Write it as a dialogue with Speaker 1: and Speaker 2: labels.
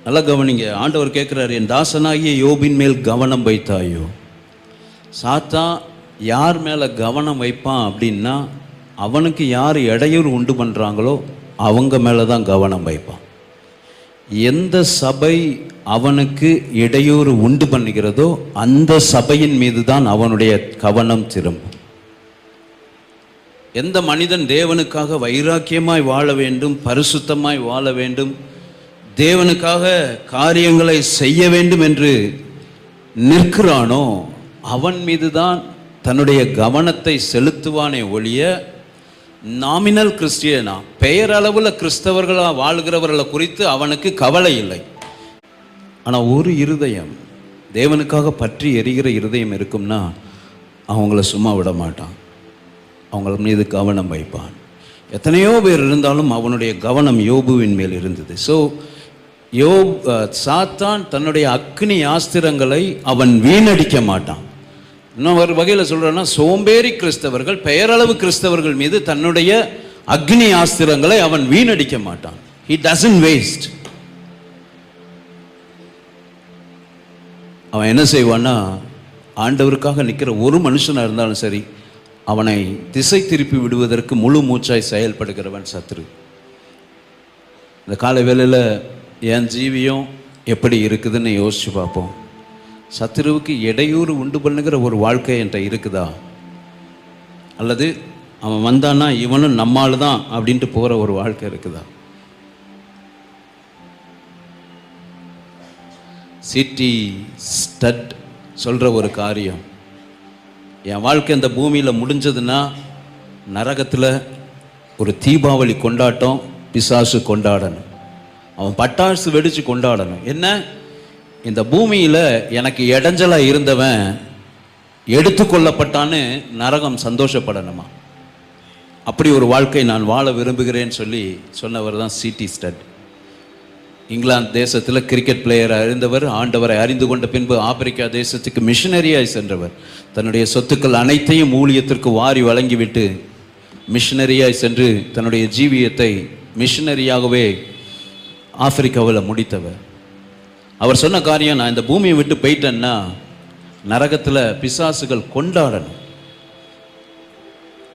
Speaker 1: நல்லா கவனிங்க. ஆண்டவர் கேட்குறாரு, என் தாசனாகிய யோபின் மேல் கவனம் வைத்தாயோ? சாத்தான் யார் மேலே கவனம் வைப்பான் அப்படின்னா, அவனுக்கு யார் இடையூறு உண்டு பண்ணுறாங்களோ அவங்க மேலே தான் கவனம் வைப்பான். எந்த சபை அவனுக்கு இடையூறு உண்டு பண்ணுகிறதோ அந்த சபையின் மீது தான் அவனுடைய கவனம் திரும்பும். எந்த மனிதன் தேவனுக்காக வைராக்கியமாய் வாழ வேண்டும், பரிசுத்தமாய் வாழ வேண்டும், தேவனுக்காக காரியங்களை செய்ய வேண்டும் என்று நிற்கிறானோ அவன் மீது தான் தன்னுடைய கவனத்தை செலுத்துவானே ஒழிய, நாமினல் கிறிஸ்டியனா பெயரளவில் கிறிஸ்தவர்களாக வாழ்கிறவர்களை குறித்து அவனுக்கு கவலை இல்லை. ஆனால் ஒரு இருதயம் தேவனுக்காக பற்றி எரிகிற இருதயம் இருக்கும்னா அவங்கள சும்மா விட மாட்டான், அவங்கள மீது கவனம் வைப்பான். எத்தனையோ பேர் இருந்தாலும் அவனுடைய கவனம் யோபுவின் மேல் இருந்தது. ஸோ சாத்தான் தன்னுடைய அக்னி ஆஸ்திரங்களை அவன் வீணடிக்க மாட்டான். இன்னும் ஒரு வகையில் சொல்கிறேன்னா, சோம்பேறி கிறிஸ்தவர்கள், பெயரளவு கிறிஸ்தவர்கள் மீது தன்னுடைய அக்னி ஆஸ்திரங்களை அவன் வீணடிக்க மாட்டான். He doesn't waste. அவன் என்ன செய்வான்னா, ஆண்டவருக்காக நிற்கிற ஒரு மனுஷனாக இருந்தாலும் சரி, அவனை திசை திருப்பி விடுவதற்கு முழு மூச்சாய் செயல்படுகிறவன் சத்ரு. இந்த காலை வேளையில் என் ஜீவியம் எப்படி இருக்குதுன்னு யோசிச்சு பார்ப்போம். சத்ருவுக்கு இடையூறு உண்டு பண்ணுகிற ஒரு வாழ்க்கை என்கிட்ட இருக்குதா? அல்லது அவன் வந்தான்னா இவனும் நம்மால் தான் அப்படின்ட்டு போகிற ஒரு வாழ்க்கை இருக்குதா? சிட்டி ஸ்டட் சொல்கிற ஒரு காரியம், என் வாழ்க்கை இந்த பூமியில் முடிஞ்சதுன்னா நரகத்தில் ஒரு தீபாவளி கொண்டாட்டம் பிசாசு கொண்டாடணும், அவன் பட்டாசு வெடித்து கொண்டாடணும். என்ன, இந்த பூமியில் எனக்கு இடைஞ்சலாக இருந்தவன் எடுத்துக்கொள்ளப்பட்டான்னு நரகம் சந்தோஷப்படணுமா? அப்படி ஒரு வாழ்க்கை நான் வாழ விரும்புகிறேன்னு சொல்லி சொன்னவர் தான் சிட்டி ஸ்டட். இங்கிலாந்து தேசத்தில் கிரிக்கெட் பிளேயராக இருந்தவர். ஆண்டவரை அறிந்து கொண்ட பின்பு ஆப்பிரிக்கா தேசத்துக்கு மிஷனரியாய் சென்றவர். தன்னுடைய சொத்துக்கள் அனைத்தையும் ஊழியத்திற்கு வாரி வழங்கிவிட்டு மிஷனரியாய் சென்று தன்னுடைய ஜீவியத்தை மிஷனரியாகவே ஆப்பிரிக்காவில் முடித்தவர். அவர் சொன்ன காரியம், நான் இந்த பூமியை விட்டு போயிட்டேன்னா நரகத்தில் பிசாசுகள் கொண்டாடணும்.